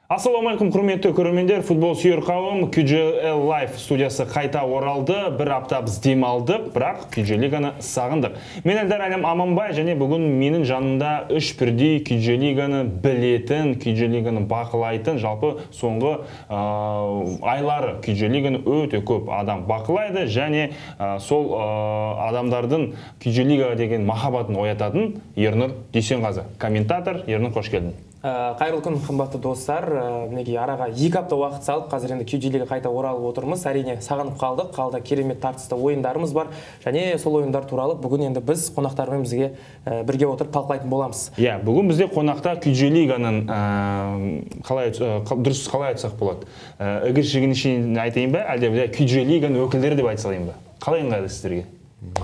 Ассалаумалейкум, құрметті көрермендер, футбол сүйер қауым, QJL Live студиясы қайта оралды. Бір апта біз демалдық, бірақ QJ Лиганы сағындық. Мен Элдар Әлем Аманбай, және бүгін менің жанымда үш бірдей QJ Лиганы білетін, QJ Лиганы бақылайтын, жалпы соңғы айлары QJ Лиганы өте көп адам бақылайды, және сол адамдардың QJ Лигаға деген махаббатын оятатын Ернұр Дүйсенғазы, комментатор. Ернұр, қош келдің. Қайырлы күн, қымбатты достар. Мінекей араға 2 апта уақыт салып, қазір енді QJ Лигаға қайта оралып отырмыз. Әрине сағынып қалдық. Қалда керемет тартысты ойындарымыз бар. Және сол ойындар туралы бүгін енді біз қонақтармен бізге бірге отырып талқылайтын боламыз. Иә, бүгін бізде қонақта QJ Лиганың дұрыс қалай айтсақ болады. Үгіршігін айтайын ба, әлде QJ Лиганың өкілдері деп айтсалайын ба? Қалай ыңғайлы сіздерге?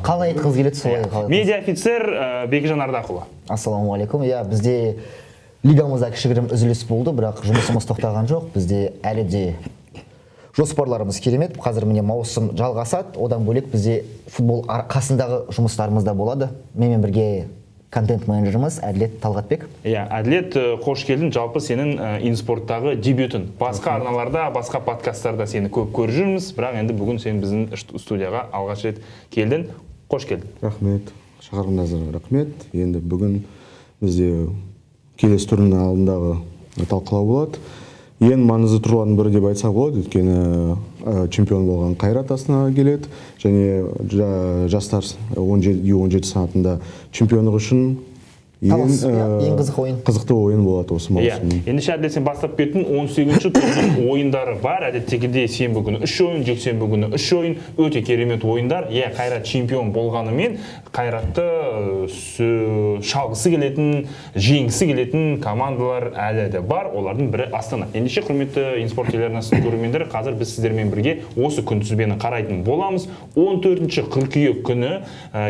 Қалай айтқыңыз келеді солай. Медиа офицер Бекжан Ардақұлы. Ассалаумалейкум. Иә, бізде лигамызда кішігірім үзіліс болды, бірақ жұмысымыз тоқтаған жоқ. Бізде әлі де жоспарларымыз керемет. Қазір міне маусым жалғасады. Одан бөлек бізде футбол қасындағы жұмыстарымыз да болады. Менімен бірге контент менеджеріміз Әділет Талғатбек. Иә, Әділет, қош келдің. Жалпы сенің инспорттағы дебютын. Басқа арналарда, басқа подкасттарда сені көп көріп жүрміз, бірақ енді бүгін сен біздің студияға алғаш рет келдің. Қош келдің. Рахмет. Шақырғаныңызға рахмет. Енді бүгін бізде келесі турның алдындағы талқылау болады. Ең маңызды турлардың бірі деп айтсақ болады, өйткені чемпион болған Қайрат астанаға келеді, және жастар 17 санатында чемпиондық үшін ең қызықты ойын болады осы маусымда. Ендеше Әділет, бастап кеттің, 18-ші турдың ойындары бар. Әдеттегідей сенбі күні 3 ойын, жексенбі күні 3 ойын, өте керемет ойындар. Қайрат чемпион болғанымен Қайратты шалғысы келетін, жеңгісі келетін командалар әлі де бар. Олардың бірі Астана. Ендеше құрметті инспорт телеарнасының көрермендері, қазір біз сіздермен бірге осы күнтізбені қарайтын боламыз. 14-ші қыркүйек күні,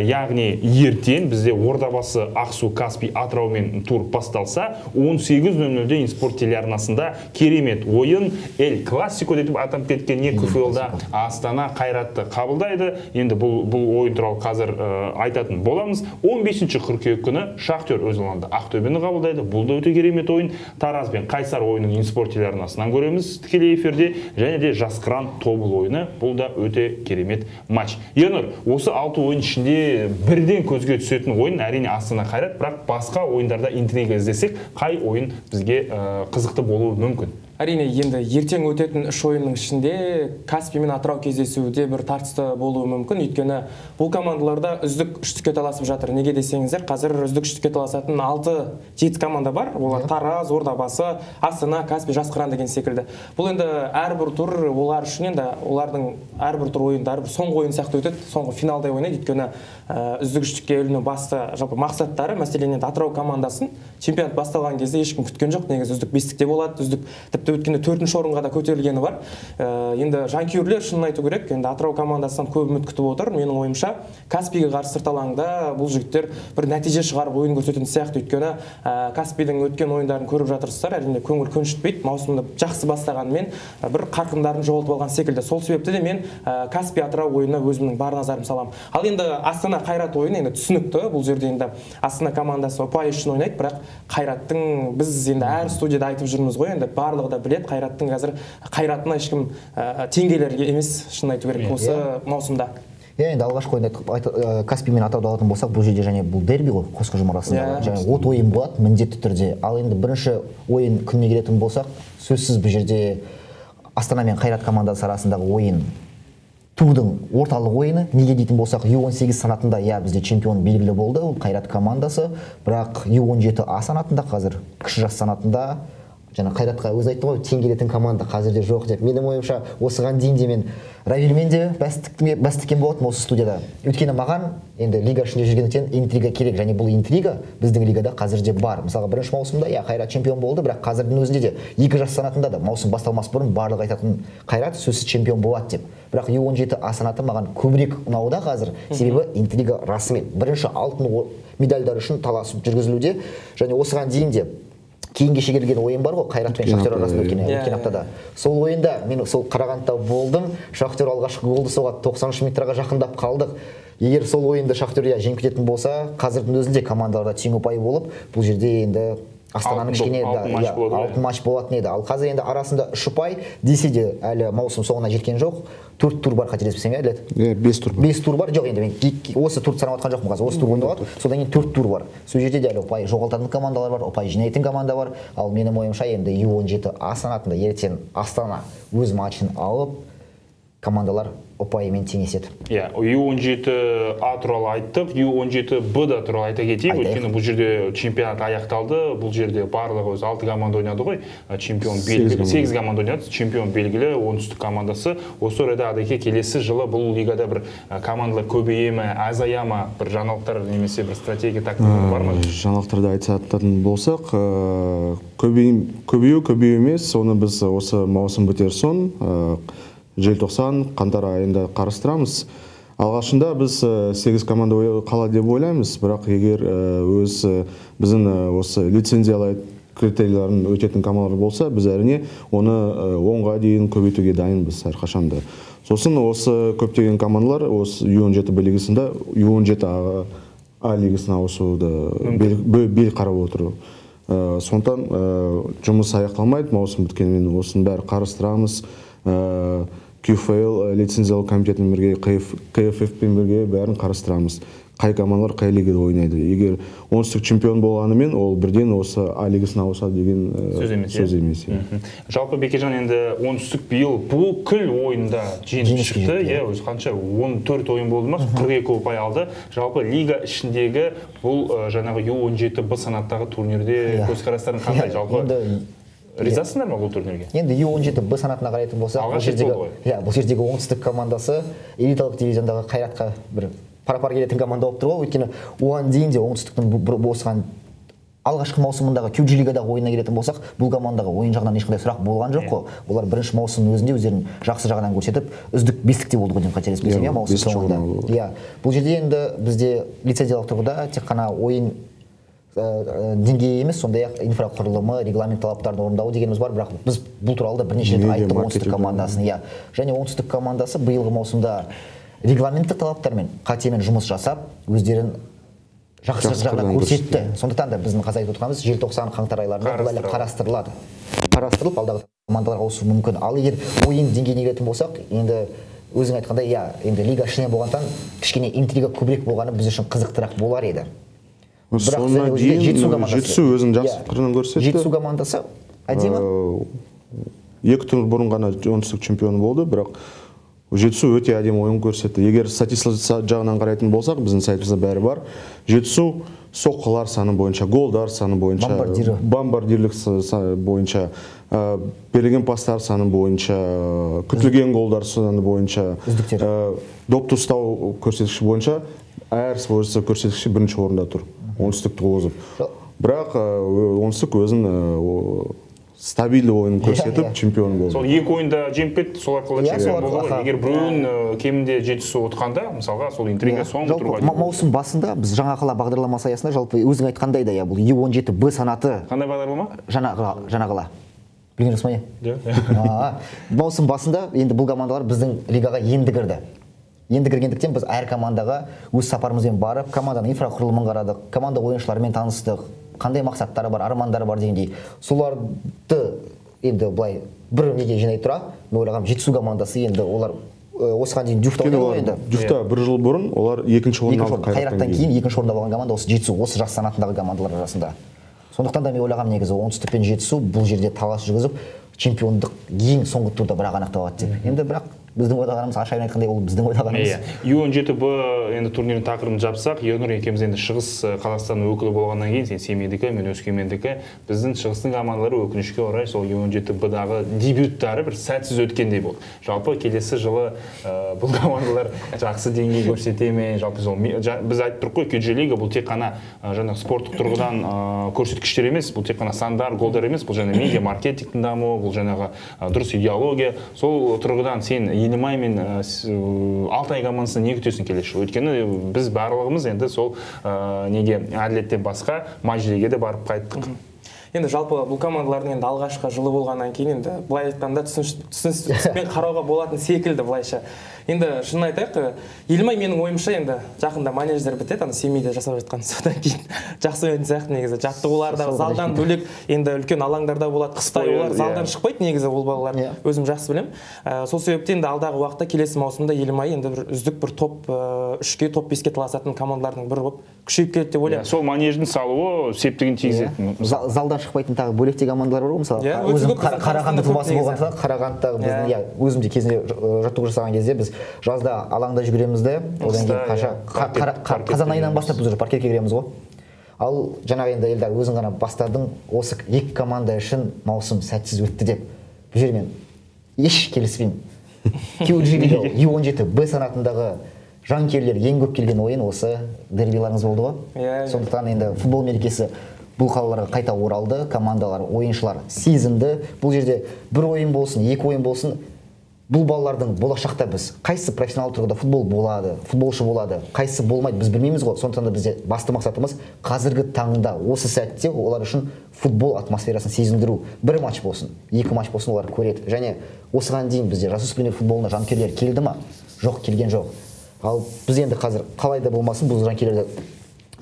яғни ертең бізде Ордабасы Ақсу Каспий Атыраумен тур басталса, 18:00-де инспорт телеарнасында керемет ойын Эль Классико деп атап кеткен КФЛ-да Астана Қайратты қабылдайды. Енді бұл ойын туралы қазір айтатын боламыз. 15-ші қыркүйек күні Шахтер өз алаңында Ақтөбені қабылдайды. Бұл да өте керемет ойын. Тараз бен Қайсар ойынын инспорт телеарнасынан көреміз тікелей эфирде, және де Жасқыран Тобыл ойыны. Бұл да өте керемет матч. Ернұр, осы 6 ойын ішінде бірден көзге түсетін ойын әрине Астана Қайрат, бірақ басқа ойындарда интрига іздесек, қай ойын бізге қызықты болуы мүмкін? Әрине, енді ертең өтетін 3 ойынның ішінде Каспий мен Атырау кездесуде бір тартысты болуы мүмкін. Өйткені бұл командаларда үздік үштікке таласып жатыр. Неге десеңіздер, қазір үздік үштікке таласатын 6-7 команда бар. Олар Тараз, Ордабасы, Астана, Каспий, Жасқыран деген секілді. Бұл енді әрбір тур олар үшін енді олардың әрбір тур ойындары соңғы ойын сияқты өтеді, соңғы финалдай ойнайды. Өйткені үздік үштікке іліну басты жалпы мақсаттары, мәселен енді Атырау командасын чемпионат басталған кезде ешкім күткен жоқ. Негізі үздік 5-те болады, үздік тіпті өткенде 4-ші орынға да көтерілгені бар. Енді жанкүйерлер шынын айту керек, енді Атырау командасынан көп үміт күтіп отыр. Менің ойымша, Каспийге қарсы сырт алаңда бұл жігіттер бір нәтиже шығарып ойын көрсететін сияқты. Өйткені Каспийдің өткен ойындарын көріп жатырсыздар, әрине көңіл көншітпейді. Маусымды жақсы бастағанымен бір қарқындарын жоғалтып алған секілді. Сол себепті де мен Каспий Атырау ойынына өзімнің бар назарым саламын. Ал енді Астана Қайрат ойыны енді түсінікті. Бұл жерде енді Астана командасы ұпай үшін ойнайды, бірақ Қайраттың біз енді әр студияда айтып жүрміз ғой, енді барлығы да білет, Қайраттың қазір Қайратына ешкім теңгелерге емес, шын айту керек осы маусымда. Енді алғашқы ойында Каспий мен Атырауды алатын болсақ, бұл жерде және бұл дерби ғой, қос ұжым арасында. Және от ойын болады міндетті түрде. Ал енді бірінші ойын күніне келетін болсақ, сөзсіз бұл жерде Астана мен Қайрат командасы арасындағы ойын турдың орталық ойыны. Неге дейтін болсақ, U18 санатында бізде чемпион белгілі болды, ол Қайрат командасы, бірақ U17 А санатында, қазір кіші жас санатында, және Қайратқа өз айтты ғой, тең келетін команда қазірде жоқ деп. Менің ойымша, осыған дейін де мен Равильмен де бәстіккен болатын осы студияда. Өйткені маған енді лига ішінде жүргендіктен интрига керек, және бұл интрига біздің лигада қазірде бар. Мысалы, бірінші маусымда Қайрат чемпион болды, бірақ қазірдің өзінде де 2 жас санатында да маусым басталмас бұрын барлық айтатын Қайрат сөзсіз чемпион болады деп. Бірақ U17 А санаты маған көбірек ұнауда қазір, себебі интрига расымен бірінші алтын медальдар үшін таласып жүргізілуде, және осыған дейін де кейінге шегерілген ойын бар ғой, Қайрат пен Шахтер арасында өткен аптада. Сол ойында мен сол Қарағандыда болдым. Шахтер алғашқы голды соғады, 90-шы минуттарға жақындап қалдық. Егер сол ойында Шахтер жеңіп кететін болса, қазірдің өзінде командаларда тең ұпай болып, бұл жерде енді Астананың кішкене алтын матч болатын еді. Ал қазір енді арасында 3 ұпай десе де әлі маусым соңына жеткен жоқ. 4 тур бар, қателеспесем, иә, 5 тур бар. 5 тур бар. Жоқ, енді мен осы турды санап жатқан жоқпын қазір. Осы тур ойналады. Содан кейін 4 тур бар. Сол жерде де әлі ұпай жоғалтатын командалар бар, ұпай жинайтын команда бар. Ал менің ойымша енді U17 астанатында ертең Астана өз матчын алып, командалар ұпайымен теңеседі. Иә, U17A туралы айттық, U17B туралы айта кетейік. Өйткені бұл жерде чемпионат аяқталды. Бұл жерде барлығы өз 6 команда ойнады ғой. Чемпион белгілі, 8 команда ойнады. Чемпион белгілі, оңтүстік командасы. Осы орайда Адаке келесі жылы бұл лигада бір командалар көбейе ме, азая ма, бір жаңалықтар немесе бір стратегия тактика бар ма? Жаңалықтарды айтатын болсақ, көбею емес, оны біз осы маусым бітер соң желтоқсан, қаңтар айында қарастырамыз. Алғашында біз 8 команда қала деп ойлаймыз, бірақ егер біздің осы лицензиялы критерияларын өтетін командалар болса, біз әрине оны 10-ға дейін көбейтуге дайынбыз әрқашанда. Сосын осы көптеген командалар осы U17 лигасында U17 лигасына ауысуды бел қарап отыр. Сондықтан жұмыс аяқталмайды, маусым біткенмен осының бәрі қарастырамыз. QFL лицензиялы комитетпен бірге, KFF-пен бірге бәрін қарастырамыз. Қай командалар қай лигада ойнайды. Егер оңтүстік чемпион болғанымен, ол бірден осы А лигасына ауысады деген сөз емес. Жалпы Бекежан, енді оңтүстік биыл бұл күл ойында жеңіп шықты. Өзі қанша 14 ойын болды ма, 42 ұпай алды. Жалпы лига ішіндегі бұл жаңағы U17 санаттағы турнирде көзқарастарың қандай? Жалпы ризасыңдар ма бұл турнирге? Енді U17 санатына қарайтын болсақ, бұл жердегі оңтүстік командасы элиталық дивизиондағы Қайратқа бір пара-пар келетін команда болып тұр ғой. Өйткені оған дейін де оңтүстіктің осыған алғашқы маусымындағы QG лигадағы ойынына келетін болсақ, бұл командаға ойын жағынан ешқандай сұрақ болған жоқ қой. Олар бірінші маусымның өзінде өздерін жақсы жағынан көрсетіп, үздік 5-те болды ғой, қателеспесем, маусым соңында. Бұл жерде енді бізде лицензиялық тұрғыда тек қана ойын деңгейі емес, сондай-ақ инфрақұрылымы, регламент талаптарын орындау дегеніміз бар, бірақ біз бұл туралы да бірнеше рет айттық оңтүстік командасын. Және оңтүстік командасы биылғы маусымда регламенттік талаптармен қатемен жұмыс жасап, өздерін жақсы жағынан көрсетті. Сондықтан да біздің қазір айтып отырғанымыз желтоқсан, қаңтар айларында бұл әлі қарастырылып, алдағы командаларға ауысуы мүмкін. Ал егер ойын деңгейіне келетін болсақ, енді өзің айтқандай, енді лига ішінен болғандықтан кішкене интрига көбірек болғаны біз үшін қызықтырақ болар еді. Соңына дейін жетісу өзін жақсы қырынан көрсетті. Жетісу командасы әдемі. 2 тур бұрын ғана оңтүстік чемпионы болды, бірақ жетісу өте әдемі ойын көрсетті. Егер статистика жағынан қарайтын болсақ, біздің сайтымызда бәрі бар. Жетісу соққылар саны бойынша, голдар саны бойынша, бомбардирлік бойынша, берілген пастар саны бойынша, күтілген голдар саны бойынша, допты ұстау көрсеткіші бойынша әр спортшы көрсеткіші бірінші орында тұр. Оңтүстікті озып. Бірақ оңтүстік өзін стабильді ойын көрсетіп чемпион болды. Сол 2 ойында жеңіп кетті, сол арқылы чемпион болды. Егер біреуін кемінде жетісу отқанда, мысалға сол интрига соңғы тұрға. Маусым басында біз жаңа қала бағдарламасы аясында жалпы өзің айтқандай да, бұл U17 санаты. Қандай бағдарлама? Жаңа қала. Білген жоқсың ба? Маусым басында енді бұл командалар біздің лигаға енді кірді. Енді кіргендіктен біз әр командаға өз сапарымызбен барып, команданың инфрақұрылымын қарадық, команда ойыншыларымен таныстық, қандай мақсаттары бар, армандары бар дегендей. Соларды енді былай бір неге жинай тұра, мен ойлағам жетісу командасы енді олар осыған дейін Дюфта ойнады. Дюфта 1 жыл бұрын олар 2-ші орын алды. Қайраттан кейін 2-ші орында болған команда осы жетісу, осы жас санатындағы командалар арасында. Сондықтан да мен ойлағам негізі оңтүстік пен жетісу бұл жерде талас жүргізіп, чемпиондық ең соңғы турда бірақ анықталады деп. Енді бірақ біздің ойлағанымыз ашайын айтқандай ол біздің ойлағанымыз. U17 енді турнирдің тақырыбын жапсақ, Ернұр екеуміз енді шығыс Қазақстан өкілі болғаннан кейін, сен Семейдікі, мен Өскемендікі, біздің шығыстың командалары өкінішке орай сол U17-дағы дебюттары бір сәтсіз өткендей болды. Жалпы келесі жылы бұл командалар жақсы деңгей көрсете ме? Жалпы біз айтып тұрық қой, QG лига бұл тек қана жаңа спорттық тұрғыдан көрсеткіштер емес, бұл тек қана сандар, голдар емес, бұл жаңа медиа маркетингтің дамуы, бұл жаңағы дұрыс идеология. Сол тұрғыдан сен Елімай мен Алтай командасына не күтесің келесі жылы? Өйткені біз барлығымыз енді сол неге әділеттен басқа Мәжіліге де барып қайттық. Енді жалпы бұл командалардың енді алғашқы жылы болғаннан кейін енді былай айтқанда түсініспен қарауға болатын секілді былайша. Енді шын айтайық, Елімай менің ойымша енді жақында манеждер бітеді, ана Семейде жасап жатқан, содан кейін жақсы ойын сияқты негізі. Жаттығуларда залдан бөлек енді үлкен алаңдарда болады, қыстай олар залдан шықпайды негізі ол балалар. Өзім жақсы білемін. Сол себептен енді алдағы уақытта келесі маусымда Елімай енді үздік бір топ 3-ке, топ 5-ке таласатын командалардың бірі болып күшейіп келеді деп ойлаймын. Сол манеждің салуы септігін тигізеді. Залдан шықпайтын тағы бөлектегі командалар бар ғой, мысалы. Өзім Қарағанды тумасы болғандықтан, Қарағандыдағы біздің өзім де кезінде жаттығу жасаған кезде біз жазда алаңда жүгіреміз де, одан кейін қазан айынан бастап біз паркетке кіреміз ғой. Ал жаңағы енді Эльдар өзің ғана бастадың, осы екі команда үшін маусым сәтсіз өтті деп бұл жермен еш келіспеймін. QG U17 Б санатындағы жанкүйерлер ең көп келген ойын осы дербиларыңыз болды ғой. Сондықтан енді футбол мерекесі бұл қалаларға қайта оралды, командалар, ойыншылар сезінді. Бұл жерде бір ойын болсын, екі ойын болсын, бұл балалардың болашақта біз қайсы профессионал тұрғыда футбол болады, футболшы болады, қайсы болмайды, біз білмейміз ғой. Сондықтан да бізде басты мақсатымыз қазіргі таңда осы сәтте олар үшін футбол атмосферасын сезіндіру. Бір матч болсын, екі матч болсын, олар көреді. Және осыған дейін бізде жасөспірімдер футболына жанкүйерлер келді ма? Жоқ, келген жоқ. Ал біз енді қазір қалай да болмасын бұл жанкүйерлерді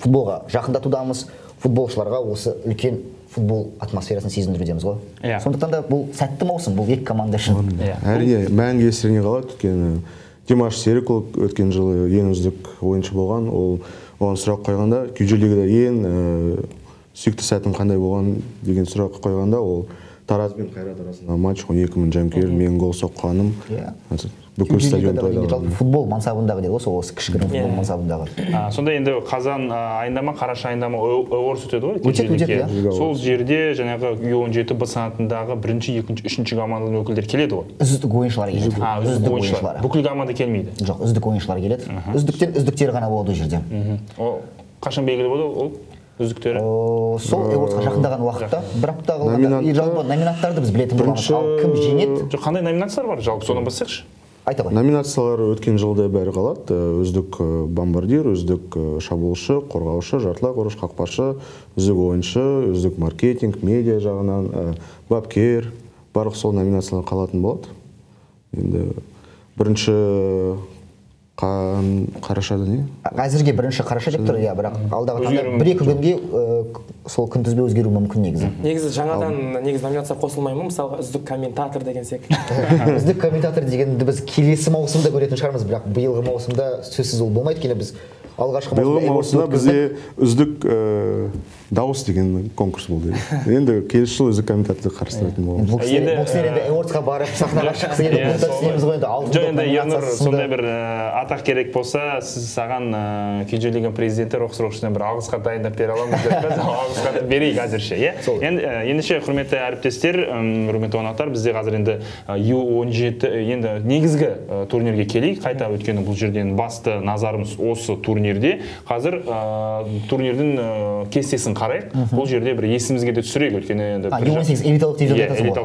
футболға жақындатудамыз, футболшыларға осы үлкен футбол атмосферасын сезіндірудеміз ғой. Сондықтан да бұл сәтті маусым, бұл екі команда үшін. Әрине, мәңгі естеріне қалады. Өйткені Димаш Серікұлы өткен жылы ең үздік ойыншы болған. Оған сұрақ қойғанда, QG-лигада ең сүйікті сәтің қандай болған деген сұрақ қойғанда, ол Тараз бен Қайрат арасындағы матч, 2000 жанкүйер, мен гол соққаным. Бүкіл стадион тойлаған. Футбол мансабындағы дейді ғой, осы кішігірім футбол мансабындағы. Сонда енді қазан айында ма, қараша айында ма Awards өтеді ғой? Сол жерде жаңағы U17 Б санатындағы бірінші, екінші, үшінші команданың өкілдері келеді ғой? Үздік ойыншылар келеді. Үздік ойыншылар. Бүкіл команда келмейді? Жоқ, үздік ойыншылар келеді. Үздіктері ғана болады ол жерде. Қашан белгілі болды ол? Үздіктері? Сол Awardsқа жақындаған уақытта бір апта қалғанда жалпы номинаттарды біз білетін боламыз. Ал кім жеңеді? Қандай номинациялар бар жалпы, содан бастайықшы? Айта ғой. Номинациялар өткен жылда бәрі қалады. Үздік бомбардир, үздік шабуылшы, қорғаушы, жартылай қорғаушы, қақпашы, үздік ойыншы, үздік маркетинг, медиа жағынан, бапкер, барлық сол номинациялар қалатын болады. Енді бірінші қарашада не? Әзірге бірінші қараша деп тұр, бірақ алдағы таңда бір-екі күнге сол күнтізбе өзгеруі мүмкін негізі. Негізі жаңадан номинация қосылмай ма? Мысалы, үздік комментатор деген секілді. Үздік комментатор дегенді біз келесі маусымда көретін шығармыз, бірақ биылғы маусымда сөзсіз ол болмайды. Өйткені біз алғашқы маусымда бізде үздік дауыс деген конкурс болды. Енді келесі жылы үздік комментаторды қарастыратын боламыз. Бұл кісілер енді Awardsқа барып сахнаға шыққысы келеді, комментатор істейміз ғой енді. Жоқ, енді Ернұр сондай бір атақ керек болса, сіз саған QG-лига президенті Роксрокшынан бір алғыс хат дайындап бере аламыз деп алғыс хат берейік әзірше. Ендеше құрметті әріптестер, құрметті қонақтар, бізде қазір енді U17 енді негізгі турнирге келейік. Қайта өткені бұл жерден басты назарымыз осы турнирде. Қазір турнирдің кестесін қарайық. Бұл жерде бір есімізге де түсірейік, өткені U18 элиталық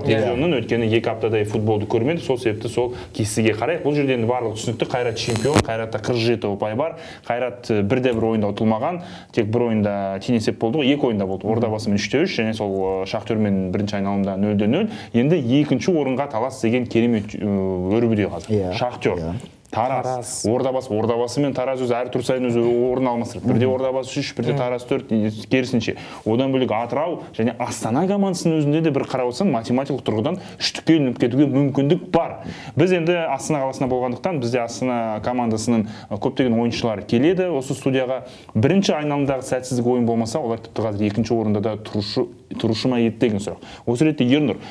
дивизионның өткені 2 аптадай футболды көрмеді, сол себепті сол кестеге қарайық. Бұл жерде барлық түсінікті. Қайрат чемпион, Қайратта 47 ұпай бар. Қайрат бірде-бір ойында ұтылмаған, тек бір ойында теңесіп болды ғой, 2 ойында болды. Ордабасымен 3-3 және сол Шахтермен бірінші айналымда 0-0. Енді екінші орынға талас деген керемет өрбуде қазір. Шахтер, Тараз, Ордабасы мен Тараз өзі әр түр сайын өзі орын алмастырады. Бірде Ордабасы 3, бірде Тараз 4, керісінше. Одан бөлек Атырау және Астана командасының өзінде де бір қарап отырсаң, математикалық тұрғыдан үштікке ілініп кетуге мүмкіндік бар. Біз енді Астана қаласында болғандықтан, бізде Астана командасының көптеген ойыншылары келеді. Осы студияға бірінші айналымдағы сәтсіздік ойын болмаса, олар тіпті қазір екінші орында да тұрушы ма еді деген сұрақ. Осы ретте Ернұр,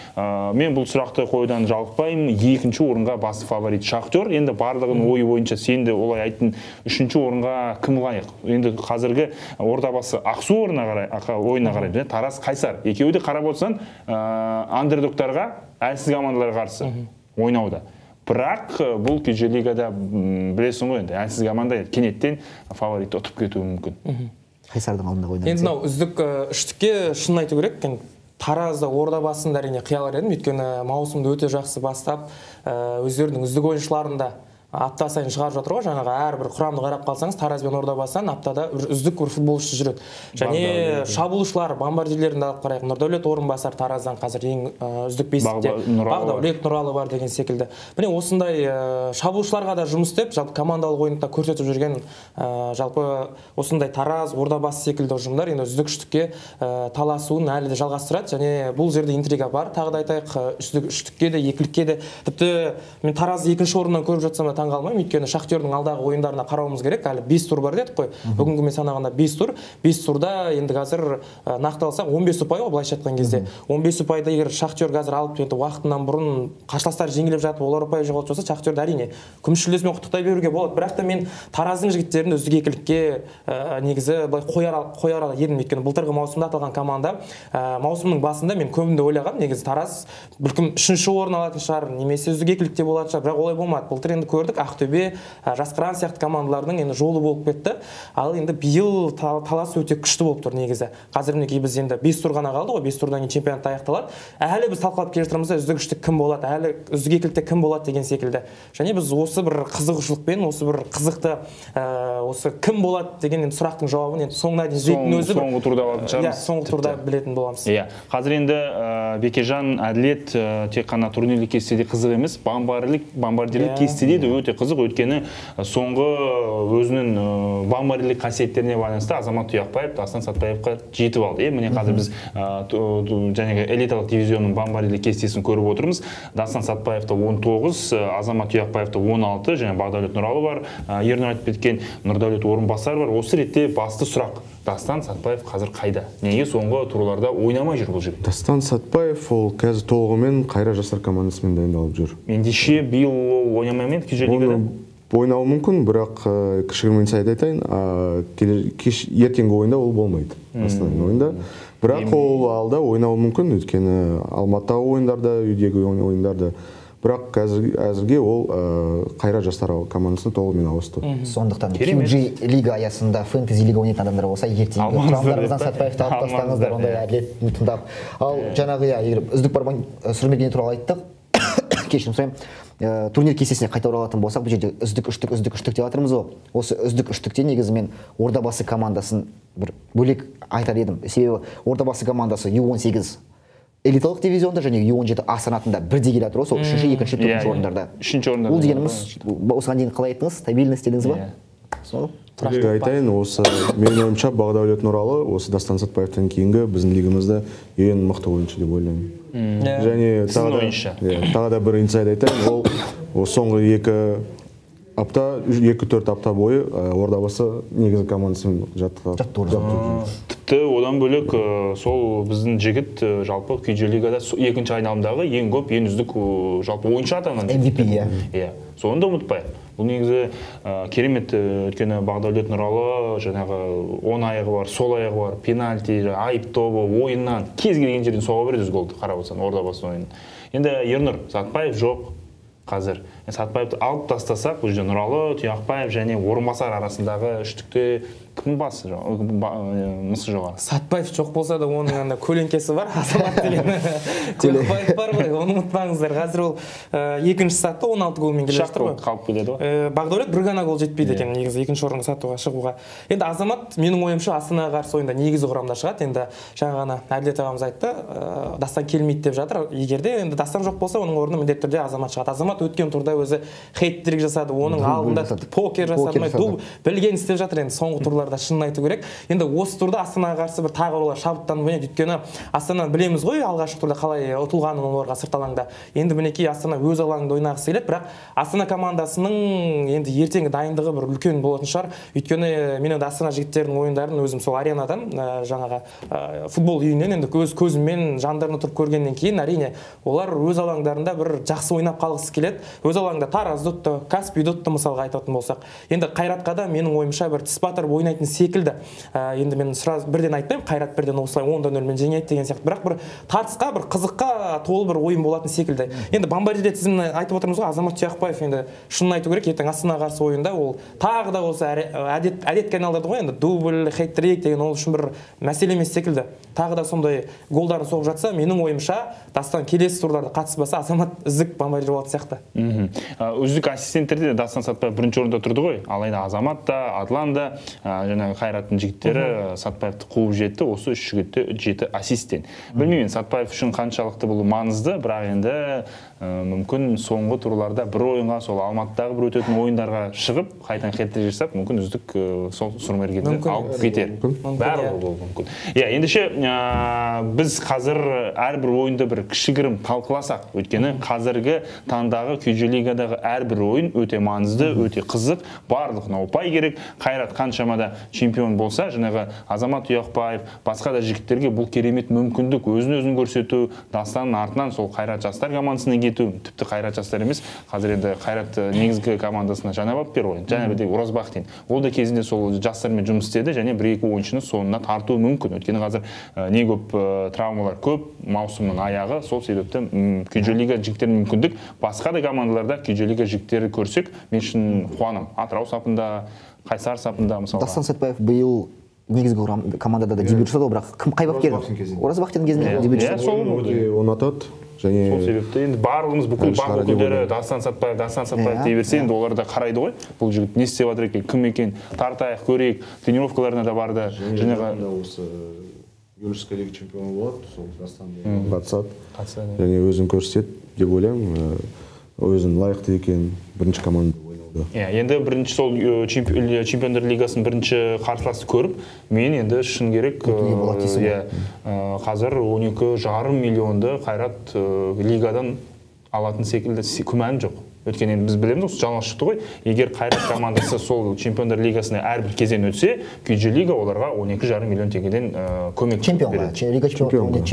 мен бұл сұрақты қоюдан жалықпаймын. Екінші орынға басты фаворит Шахтер. Енді барлығын ойы бойынша сен де олай айттың, үшінші орынға кім лайық? Енді қазіргі Ордабасы Ақсу ойына қарай, Тараз Қайсар. Екеуі де қарап отырсан, андердогтарға, әлсіз командаларға қарсы ойнауда. Бірақ бұл QG-лигада білесің ғой, енді әлсіз команда кенеттен фаворитті ұтып кетуі мүмкін. Қайсардың алдында ойнайды. Енді мынау үздік үштікке шын айту керек. Таразда Ордабасында әрине қиялар едім, өйткені маусымды өте жақсы бастап, өздерінің үздік ойыншыларын да апта сайын шығарып жатыр ғой, жаңағы әрбір құрамды қарап қалсаңыз, Тараз бен Ордабасыдан аптада үздік бір футболшы жүреді. Және шабуылшылар, бомбардирлерін алып қарайық. Нұрдәулет Орынбасар Тараздан қазір ең үздік 5-те. Бағдәулет Нұралы бар деген секілді. Міне осындай шабуылшыларға да жұмыс істеп, жалпы командалық ойында көрсетіп жүрген жалпы осындай Тараз, Ордабасы секілді ұжымдар енді үздік үштікке таласуын әлі де жалғастырады. Және бұл жерде интрига бар. Тағы да айтайық, үздік үштікке де, екілікке де. Тіпті мен Таразды екінші орыннан көріп жатсам да қалмаймын, өйткені Шахтердің алдағы ойындарына қарауымыз керек. Әлі 5 тур бар дедік қой. Бүгінгі мен санағанда 5 тур. 5 турда енді қазір нақтыласақ 15 ұпай ғой, былайша айтқан кезде. 15 ұпайды егер Шахтер қазір алып, енді уақытынан бұрын қарсыластар жеңіліп жатып, олар ұпай жоғалтып жатса, Шахтерді әрине күміс жүлдесімен құттықтай беруге болады. Бірақ та мен Тараздың жігіттерін үздік екілікке негізі былай қояр едім, өйткені былтырғы маусымда аталған команда маусымның басында мен көбінде ойлағам, негізі Тараз бәлкім 3-ші орын алатын шығар, немесе үздік екілікте болатын шығар, бірақ олай болмады. Былтыр енді көрдік, Ақтөбе, Жасқыран сияқты командалардың енді жолы болып кетті. Ал енді биыл талас өте күшті болып тұр негізі. Қазір мінекей біз енді 5 тур ғана қалды ғой, 5 турдан кейін чемпионат аяқталады. Әлі біз талқылап келе жатырмыз, үздік үштік кім болады, әлі үздік екілікте кім болады деген секілді. Және біз осы бір қызығушылықпен, осы бір қызықты осы кім болады деген сұрақтың жауабын енді соңына дейін іздейтін өзі соңғы турда алатын шығармыз. Соңғы турда білетін боламыз. Иә. Қазір енді Бекежан, Әділет тек қана турнирлік кестеде қызық емес, бомбардирлік кестеде де өте қызық, өйткені соңғы өзінің бомбардирлік қасиеттеріне байланысты Азамат Тұяқбаев Дастан Сатпаевқа жетіп алды. Міне қазір біз жаңағы элиталық дивизионның бомбардирлік кестесін көріп отырмыз. Дастан Сатпаевта 19, Азамат Тұяқбаевта 16, және Бағдәулет Нұралы бар, Ернұр айтып кеткен Нұрдәулет Орынбасар бар. Осы ретте басты сұрақ: Дастан Сатпаев қазір қайда? Неге соңғы турларда ойнамай жүр бұл жігіт? Дастан Сатпаев ол қазір толығымен Қайра жастар командасымен дайындалып жүр. Ендеше биыл ойнамай ма еді лигада? Ойнауы мүмкін, бірақ кішігірім инсайд айтайын, ертеңгі ойында ол болмайды. Астананың ойында. Бірақ ол алда ойнауы мүмкін, өйткені Алматыдағы ойындарда, үйдегі ойындарда. Бірақ әзірге ол Қайра жастар командасына толығымен ауысты. Сондықтан QG лига аясында фэнтези лига ойнайтын адамдар болса, ертеңгі құрамдарыңыздан Сатпаевты алып тастаңыздар, ондай Әділетін тыңдап. Ал жаңағы егер үздік барбан сүрмегені туралы айттық, кешірім сұраймын, турнир кестесіне қайта оралатын болсақ, бұл жерде үздік үштік деп жатырмыз ғой. Осы үздік үштікте негізі мен Ордабасы командасын бір бөлек айтар едім. Себебі Ордабасы командасы U18 элиталық дивизионда және U17 А санатында бірдей келе жатыр ғой, сол 3-ші, 2-ші, 4-ші орындарда. Бұл дегеніміз осыған дейін қалай айттыңыз? Стабильность дедіңіз ба? Айтайын, осы менің ойымша Бағдәулет Нұралы осы Дастан Сатпаевтан кейінгі біздің лигамызда ең мықты ойыншы деп ойлаймын. Және тағы да бір инсайд айтайын, ол соңғы 2-4 апта бойы Ордабасы негізгі командасын жаттықтырды. Тіпті одан бөлек сол біздің жігіт жалпы QG лигада екінші айналымдағы ең көп, ең үздік жалпы ойыншы атанған. MVP, иә. Соны да ұмытпайық. Бұл негізі керемет, өйткені Бағдәулет Нұралы жаңағы оң аяғы бар, сол аяғы бар, пенальти, айып тобы, ойыннан кез келген жерден соға береді, өз голды қарап отырсаң Ордабасы ойынын. Енді Ернұр, Сатпаев жоқ қазір. Сатпаевты алып тастасақ, бұл жерде Нұралы, Тұяқбаев және Орынбасар арасындағы үштікте кім басы мысы жоғары? Сатпаев жоқ болса да оның көлеңкесі бар, Азамат деген Тұяқбаев бар ғой, оны ұмытпаңыздар. Қазір ол екінші сатты 16 голмен келе жатыр ғой. Қалып келеді ғой. Бағдәулет бір ғана гол жетпейді екен негізі екінші орынға сатуға шығуға. Енді Азамат менің ойымша Астанаға қарсы ойында негізі құрамда шығады. Енді жаңа ғана Әділет ағамыз айтты, Дастан келмейді деп жатыр. Егерде енді Дастан жоқ болса, оның орнына міндетті түрде Азамат шығады. Азамат өткен турда өзі хейт-трик жасады, оның алдында покер жасамай, білген істеп жатыр. Енді соңғы турларда шынын айту керек. Енді осы турда Астанаға қарсы бір тағы олар шабыттанып ойнайды. Өйткені Астана білеміз ғой, алғашқы турда қалай ұтылғанын оларға сырт алаңда. Енді мінекей Астана өз алаңында ойнағысы келеді, бірақ Астана командасының енді ертеңгі дайындығы бір үлкен болатын шығар. Өйткені мен енді Астана жігіттерінің ойындарын өзім сол аренадан жаңағы футбол үйінен енді өз көзіммен жандарына тұрып көргеннен кейін әрине олар өз алаңдарында бір жақсы ойнап қалғысы келеді. Өз алаңда Таразды ұтты, Каспийді ұтты мысалға айтатын болсақ. Енді Қайратқа да менің ойымша бір тіс батырып ойнайтын секілді. Енді мен сразу бірден айтпаймын, Қайрат бірден осылай 10-0-мен жеңеді деген сияқты. Бірақ бір тартысқа, бір қызыққа толы бір ойын болатын секілді. Енді бомбардир тізімін айтып отырмыз ғой, Азамат Тұяқбаев енді шынын айту керек, ертең Астанаға қарсы ойында ол тағы да осы әдетке айналдырды ғой, енді дубль, хет-трик деген ол үшін бір мәселе емес секілді. Тағы да сондай голдарын соғып жатса, менің ойымша Дастан келесі турларда қатыспаса, Азамат үздік бомбардир болатын сияқты. Үздік ассистенттерде Дастан Сатпаев бірінші орында тұрды ғой. Алайда Азамат та, Атлан да, жаңағы Қайраттың жігіттері Сатпаевты қуып жетті. Осы үш жігітті 7 ассистент. Білмеймін, Сатпаев үшін қаншалықты бұл маңызды, бірақ енді мүмкін соңғы турларда бір ойынға, сол Алматыдағы бір өтетін ойындарға шығып, қайтан хет-трик жасап, мүмкін үздік сол сұрмергенді алып кетер. Бәрі болуы мүмкін. Ендеше біз қазір әрбір ойынды бір кішігірім талқыласақ, өйткені қазіргі таңдағы Күйжі лигадағы әрбір ойын өте маңызды, өте қызық, барлығына ұпай керек. Қайрат қаншамада чемпион болса, жаңағы Азамат Ұяқбаев, басқа да жігіттерге бұл керемет мүмкіндік, өзін көрсету, Дастанның артынан сол Қайрат жастар командасына кету, тіпті Қайрат жастар емес, қазір енді Қайрат негізгі командасына жаңа бапкер ғой, жаңа бірде Оразбақтин. Ол да кезінде сол жастармен жұмыс істеді және бір-екі ойыншыны соңына тартуы мүмкін. Өйткені қазір не көп травмалар көп, маусымның аяғы, сол себепті Күйжі лига жігіттерінің мүмкіндік. Басқа да командаларда Күйжі лига жігіттері көрсек, мен үшін қуанам. Атырау сапында, Қайсар сапында мысалға. Дастан Сатпаев биыл негізгі командада да дебют жасады, бірақ кім қай бапкер? Оразбақтин кезінде дебют жасады. Оны атады. Сол себепті енді барлығымыз бүкіл бақ өкілдері Дастан Сатпаев дей берсе, енді олар да қарайды ғой. Бұл жігіт не істеп жатыр екен, кім екен, тартайық, көрейік, тренировкаларына да барды. Жаңағы осы Юношеская лига чемпионы болады, сол Дастанды қатысады. Және өзін көрсетеді деп ойлаймын. Өзін лайықты екен бірінші команда. Енді бірінші сол чемпиондар лигасының бірінші қарсыласты көріп, мен енді шын керек қазір 12,5 миллионды Қайрат лигадан алатын секілді күмәнім жоқ. Өйткені біз білеміз, осы жаңалық шықты ғой, егер Қайрат командасы сол чемпиондар лигасына әрбір кезең өтсе, Күйжі лига оларға 12,5 миллион теңгеден көмек береді. Лига чемпионға,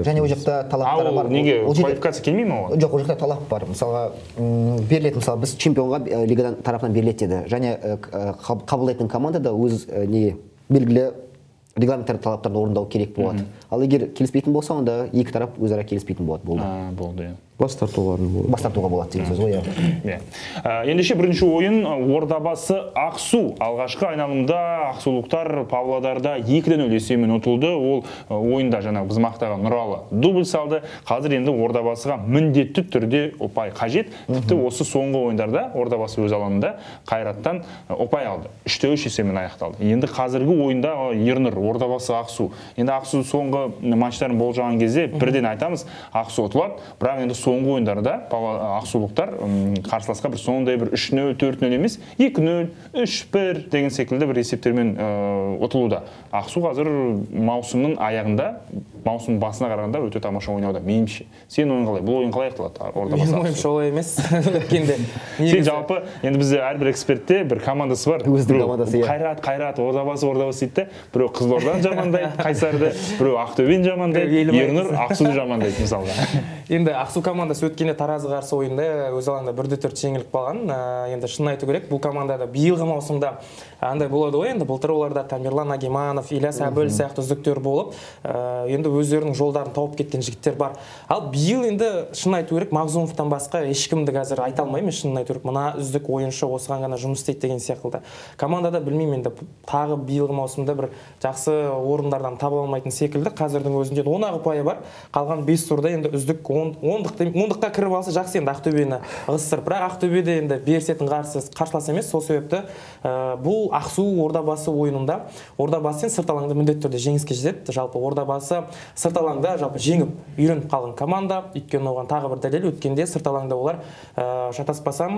және ол жақта талаптары бар. Неге квалификация келмей ме оған? Жоқ, ол жақта талап бар. Мысалға, берілетін, мысалы, біз чемпионға лигадан тарапынан беріледі деді. Және қабылдайтын команда да өз белгілі регламенттер талаптарды орындау керек болады. Ал егер келіспейтін болса, онда екі тарап өзара келіспейтін болады. Болды. Бас тартуға болады деген сөз ғой. Ендеше бірінші ойын Ордабасы Ақсу. Алғашқы айналымда Ақсулықтар Павлодарда 2-0 есебімен ұтылды. Ол ойында жаңағы біз мақтаған Нұралы дубль салды. Қазір енді Ордабасыға міндетті түрде ұпай қажет. Тіпті осы соңғы ойындарда Ордабасы өз алаңында Қайраттан ұпай алды. 3-3 есебімен аяқталды. Енді қазіргі ойында Ернұр, Ордабасы Ақсу. Енді Ақсу соңғы матчтарын болжаған кезде бірден айтамыз, Ақсу ұтылады. Бірақ енді соңғы ойындарда Ақсулықтар қарсыласқа бір сондай бір 3-0, 4-0 емес, 2-0, 3-1 деген секілді бір есептермен ұтылуда. Ақсу қазір маусымның аяғында, маусымның басына қарағанда өте тамаша ойнауда, меніңше. Сен ойын қалай? Бұл ойын қалай аяқталады? Менің ойымша олай емес. Сен жалпы, енді бізде әрбір экспертте бір командасы бар. Қайрат, Ордабасы дейді. Біреу Қызылорданы жамандайды, Қайсарды, біреу Ақтөбені жамандайды, Ернұр Ақсуды жамандайды мысалға. Енді Ақсу командасы өткенде Таразға қарсы ойында өз алаңда 1-4 жеңіліп қалған. Енді шын айту керек, бұл командада биылғы маусымда андай болады ғой, енді былтыр оларда Тамерлан Агиманов, Ильяс Әбіл сияқты үздіктер болып, енді өздерінің жолдарын тауып кеткен жігіттер бар. Ал биыл енді шын айту керек, Мағзумовтан басқа ешкімді қазір айта алмаймын, шын айту керек, мына үздік ойыншы осыған ғана жұмыс істейді деген сияқты. Командада білмеймін, енді тағы биылғы маусымда бір жақсы орындардан таба алмайтын секілді. Қазірдің өзінде 10 ұпайы бар. Қалған 5 турда енді үздік 10-дыққа кіріп алса жақсы, енді Ақтөбені ығыстырып. Бірақ Ақтөбеде енді берсетін қарсылас емес, сол себепті бұл Ақсу Ордабасы ойынында Ордабасын сырт алаңда міндетті түрде жеңіске жетеді. Жалпы Ордабасы сырт алаңда жалпы жеңіп үйреніп қалған команда. Өйткені оған тағы бір дәлел, өткенде сырт алаңда олар шатаспасам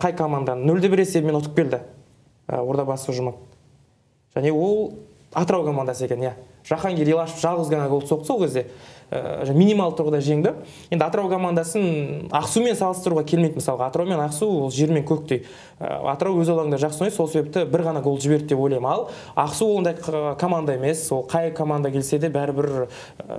қай команданы 0-1 есебімен ұтып келді. Ордабасы ұжымы. Және ол Атырау командасы екен, Жахангир Елашев жалғыз ғана гол соқты сол кезде. Минимал тұрғыда жеңді. Енді Атырау командасын Ақсумен салыстыруға келмейді. Мысалға Атырау мен Ақсу ол жер мен көктей. Атырау өз алаңында жақсы ойнайды, сол себепті бір ғана гол жіберді деп ойлаймын. Ал Ақсу ондай команда емес. Ол қай команда келсе де бәрібір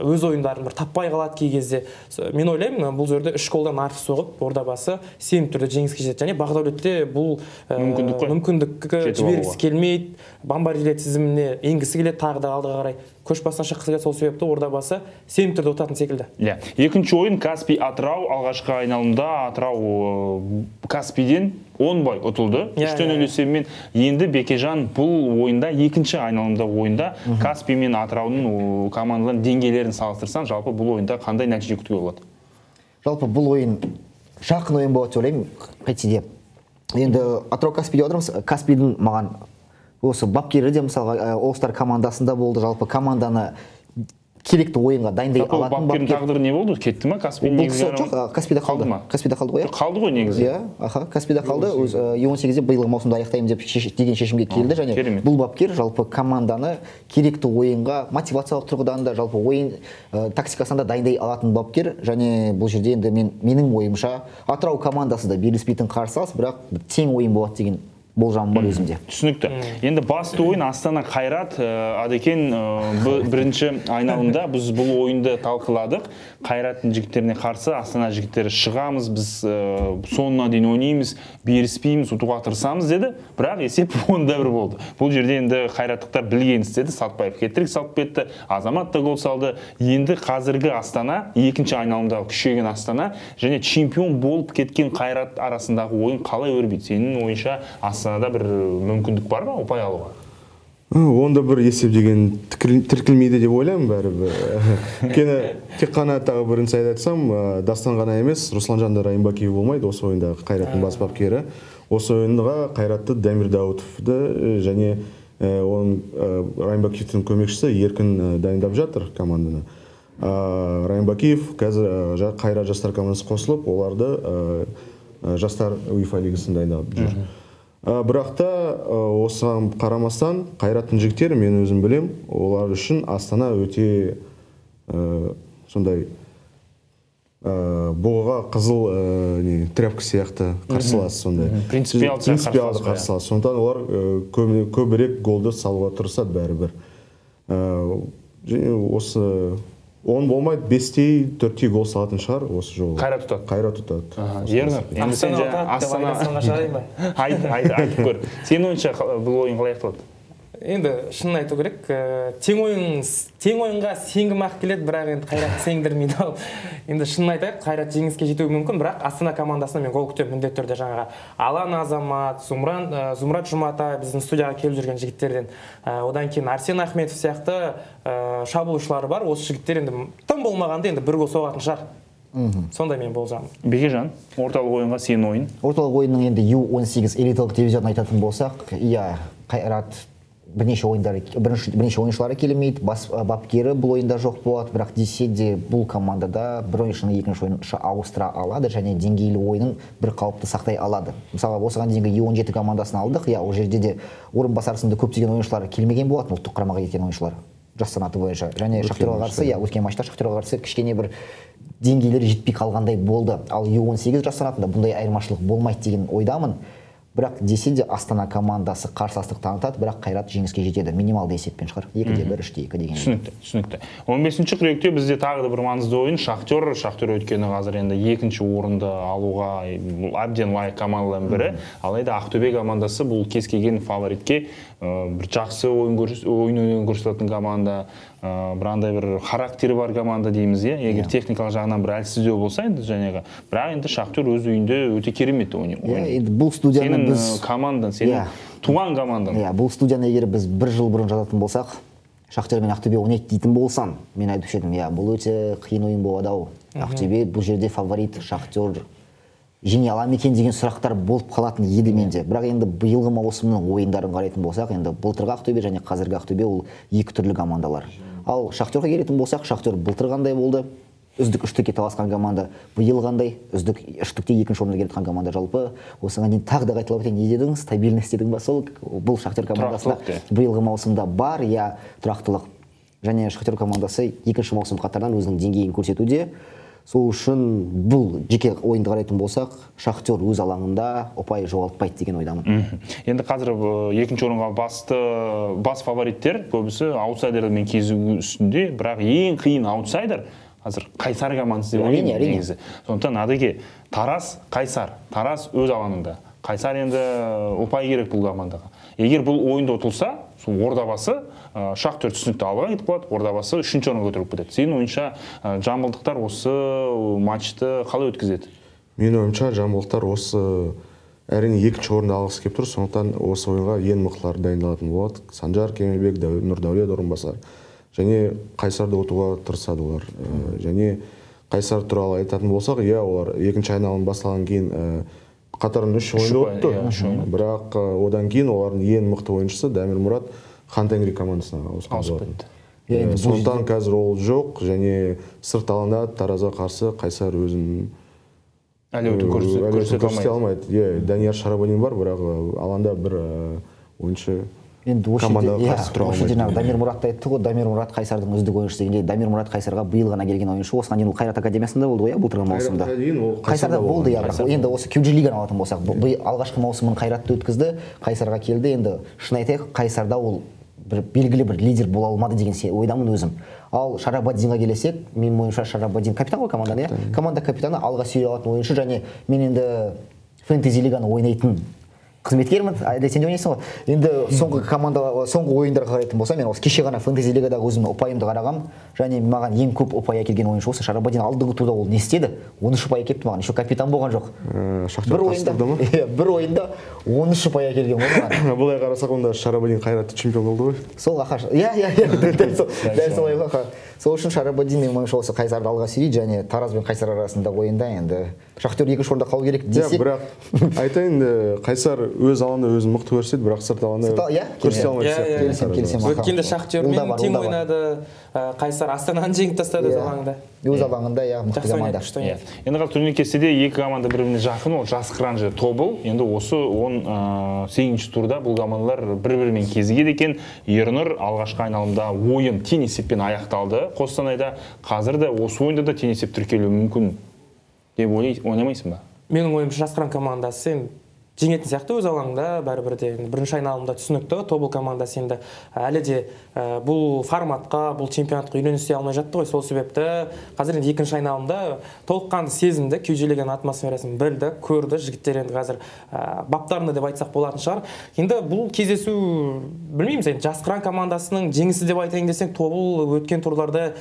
өз ойындарын бір таппай қалады кей кезде. Мен ойлаймын, бұл жерде 3 голдан артық соғып, Ордабасы 7 түрде жеңіске жетеді. Және Бақдәулетте бұл мүмкіндікті жібергісі келмейді. Бомбардир тізіміне енгісі келеді, тағы да алдыға қарай көш басына шыққысы келеді, сол себепті Ордабасы 7 түрде ұтатын секілді. Екінші ойын Каспий Атырау. Алғашқы айналымда Атырау Каспийден 10 бай ұтылды. 3-0 есебімен. Енді Бекежан бұл ойында, екінші айналымда ойында Каспий мен Атыраудың командаларының деңгейлерін салыстырсаң, жалпы бұл ойында қандай нәтиже күтуге болады? Жалпы бұл ойын жақын ойын болады деп ойлаймын. Қайтсе де енді Атырау Каспийде отырмыз. Каспийдің маған осы бапкері де мысалға All-Star командасында болды. Жалпы команданы керекті ойынға дайындай алатын бапкердің тағдыры не болды? Кетті ма? Каспий негізі жоқ, Каспийде қалды. Каспийде қалды ғой. Қалды ғой негізі. Иә, Каспийде қалды. Өз U18-де биылғы маусымда аяқтаймын деп деген шешімге келді және бұл бапкер жалпы команданы керекті ойынға мотивациялық тұрғыдан да жалпы ойын тактикасында дайындай алатын бапкер және бұл жерде енді менің ойымша Атырау командасы да беріліспейтін қарсылас, бірақ тең ойын болады деген болжам бар өзімде. Түсінікті. Енді басты ойын Астана Қайрат Адекен бірінші айналымда біз бұл ойынды талқыладық. Қайраттың жігіттеріне қарсы Астана жігіттері шығамыз, біз соңына дейін ойнаймыз, беріспейміз, ұтуға тырысамыз деді. Бірақ есеп 10-1 болды. Бұл жерде енді қайраттықтар білген істеді. Сатпаев хет-трик салып кетті, Азамат та гол салды. Енді қазіргі Астана, екінші айналымдағы күшейген Астана және чемпион болып кеткен Қайрат арасындағы ойын қалай өрбиді? Сенің ойынша Астанада бір мүмкіндік бар ма ұпай алуға? Онда бір есеп деген тіркілмейді деп ойлаймын бәрібір. Өйткені тек қана тағы бірін айтсам, Дастан ғана емес, Русланжан да Райымбакиев болмайды осы ойындағы Қайраттың бас бапкері. Осы ойынға Қайратты Дамир Даутовды және оның Райымбакиевтің көмекшісі Еркін дайындап жатыр команданы. Райымбакиев қазір Қайрат жастар командасы қосылып, оларды жастар УЕФА лигасын дайындап жүр. Бірақ та осыған қарамастан Қайраттың жігіттері, мен өзім білем, олар үшін Астана өте сондай бұғыға қызыл тряпка сияқты қарсылас, сондай принципиалды қарсылас. Сондықтан олар көбірек голды салуға тырысады бәрібір. Және осы 10 болмайды, 5-тей, 4-тей гол салатын шығар осы жолы. Қайрат ұтады. Ернар, енді сен айтып көр. Сен ойынша бұл ойын қалай аяқталады? Енді шынын айту керек, тең ойынға сенгім-ақ келеді, бірақ енді Қайрат сеңдірмейді ал. Енді шынын айтайық, Қайрат жеңіске жетуі мүмкін, бірақ Астана командасына мен гол күтемін міндетті түрде. Жаңағы Алан Азамат, Зумрат Жұматай, біздің студияға келіп жүрген жігіттерден, одан кейін Арсен Ахметов сияқты шабуылшылары бар. Осы жігіттер енді тым болмағанда енді бір гол соғатын шығар. Сондай мен болжамын. Бекежан, орталық ойынға сенің ойын? Орталық ойынның енді U18 элиталық дивизионын айтатын болсақ, иә, Қайрат бірнеше ойыншылары келмейді, бас бапкері бұл ойында жоқ болады, бірақ десе де бұл командада бір ойыншыны екінші ойыншы ауыстыра алады және деңгейлі ойынын бір қалыпты сақтай алады. Мысалы, осыған дейінгі U17 командасын алдық, иә, ол жерде де орынбасар сынды көптеген ойыншылары келмеген болатын, ұлттық құрамаға кеткен ойыншылар жас санаты бойынша. Және Шахтерға қарсы, иә, өткен матчта Шахтерға қарсы кішкене бір деңгейлері жетпей қалғандай болды. Ал U18 жас санатында бұндай айырмашылық болмайды деген ойдамын. Бірақ десе де Астана командасы қарсыластық танытады, бірақ Қайрат жеңіске жетеді. Минималды есеппен шығар. 2-1, 3-2 деген. Түсінікті. 15-ші қыркүйекте бізде тағы да бір маңызды ойын Шахтер өткені қазір енді екінші орынды алуға әбден лайық командалардың бірі. Алайда Ақтөбе командасы бұл кез келген фаворитке бір жақсы ойын көрсететін команда, бірандай бір характері бар команда дейміз, егер техникалық жағынан бір әлсіздеу болса енді жаңағы, бірақ енді Шахтер өз үйінде өте керемет ойнайды. Бұл студияны біз командан, сенің туған командан. Бұл студияны егер біз бір жыл бұрын жазатын болсақ, Шахтер мен Ақтөбе ойнайды дейтін болсам, мен айтушы едім, бұл өте қиын ойын болады-ау. Ақтөбе бұл жерде фаворит, Шахтер жеңе ала ма екен деген сұрақтар болып қалатын еді менде. Бірақ енді биылғы маусымның ойындарын қарайтын болсақ, енді былтырғы Ақтөбе және қазіргі Ақтөбе ол екі түрлі командалар. Ал Шахтерға келетін болсақ, Шахтер былтыр қандай болды? Үздік үштікке таласқан команда. Биыл қандай? Үздік үштікте екінші орынға келетін команда. Жалпы осыған дейін тағы да қайталап өтейін, не дедіңіз? Стабильность дедіңіз ба? Сол бұл Шахтер командасында биылғы маусымда бар, иә, тұрақтылық. Және Шахтер командасы екінші маусым қатарынан өзінің деңгейін көрсетуде. Сол үшін бұл жеке ойынды қарайтын болсақ, Шахтер өз алаңында ұпай жоғалтпайды деген ойдамын. Енді қазір екінші орынға бас фавориттер көбісі аутсайдермен кезігу үстінде, бірақ ең қиын аутсайдер қазір Қайсар командасы деп ойлаймын негізі. Сондықтан Адеке, Қайсар, Тараз өз алаңында. Қайсар енді ұпай керек бұл командаға. Егер бұл ойында ұтылса, сол Ордабасы Шахтер түсінікті алға кетіп қалады, Ордабасы үшінші орынға көтеріліп кетеді. Сенің ойынша жамбылдықтар осы матчты қалай өткізеді? Менің ойымша жамбылдықтар осы әрине екінші орынды алғысы келіп тұр, сондықтан осы ойынға ең мықтылар дайындалатын болады. Санжар Кемелбек, Нұрдәулет орынбасар және Қайсарды ұтуға тырысады олар. Және Қайсар туралы айтатын болсақ, иә, олар екінші айналым басталған кейін қатарында 3 ойында өтті. Бірақ одан кейін олардың ең мықты ойыншысы Дамир Мұрат Хантенгри командасына ауысқан болатын. Сондықтан қазір ол жоқ, және сырт алаңда Таразға қарсы Қайсар өзін әлеуетін көрсете алмайды. Данияр Шарабадин бар, бірақ алаңда бір ойыншы командаға қарсы тұра алмайды. Дамир Мұрат айтты ғой, Дамир Мұрат Қайсардың үздік ойыншысы дегенде, Дамир Мұрат Қайсарға биыл ғана келген ойыншы. Осыған дейін ол Қайрат академиясында болды ғой, былтырғы маусымда. Қайсарда болды, енді осы QG лиганы алатын болсақ, алғашқы маусымын Қайратты өткізді, Қайсарға келді. Енді шын айтайық, Қайсарда ол белгілі бір лидер бола алмады деген ойдамын өзім. Ал Шарабадинға келесек, менің ойымша Шарабадин капитан ғой команданың, иә? Команда капитаны, алға сүйре алатын ойыншы, және мен енді фэнтези лиганы ойнайтын қызметкермін, сен де ойнайсың ғой. Енді соңғы ойындарға қарайтын болса, мен осы кеше ғана фэнтези лигадағы өзімнің ұпайымды қарағам, және маған ең көп ұпай әкелген ойыншы осы Шарабадин. Алдыңғы турда ол не істеді? 13 ұпай әкеліпті маған, еще капитан болған жоқ. Бір ойында 13 ұпай әкелген ғой. Бұлай қарасақ, онда Шарабадин Қайратты чемпион болды ғой. Сол ақаш. Дәл солай ғой. Сол үшін Шарабадин менің ойымша осы Қайсарды алға сүйрейді, және Тараз бен Қайсар арасында ойында енді Шахтер екінші орында қалу керек десек. Бірақ айтайын, Қайсар өз алаңда өзін мықты көрсетеді, бірақ сырт алаңда көрсете алмайды. Өткенде Шахтермен тең ойнады, Қайсар Астананы жеңіп тастады өз алаңында. Өз алаңында, мықты команда. Енді қазір турнир кестеде екі команда бір-біріне жақын, ол Жасқыран және Тобыл. Енді осы 18-ші турда бұл командалар бір-бірімен кезігеді екен. Ернұр алғашқы айналымда ойын тең есеппен аяқталды. Қостанайда қазір де осы ойында да тең есеп тіркелуі мүмкін деп ойламайсың ба? Менің ойымша Жасқыран командасы жеңетін сияқты өз алаңында, бәрібір де бірінші айналымда түсінікті. Тобыл командасы енді әлі де бұл форматқа, бұл чемпионатқа үйренісе алмай жатты ғой. Сол себепті қазір енді екінші айналымда толыққанды сезінді, күйжелеген атмосферасын білді, көрді. Жігіттер енді қазір баптарында деп айтсақ болатын шығар. Енді бұл кездесу, білмейміз, енді Жасқыран командасының жеңісі деп айтайын десең, Тобыл өткен турларда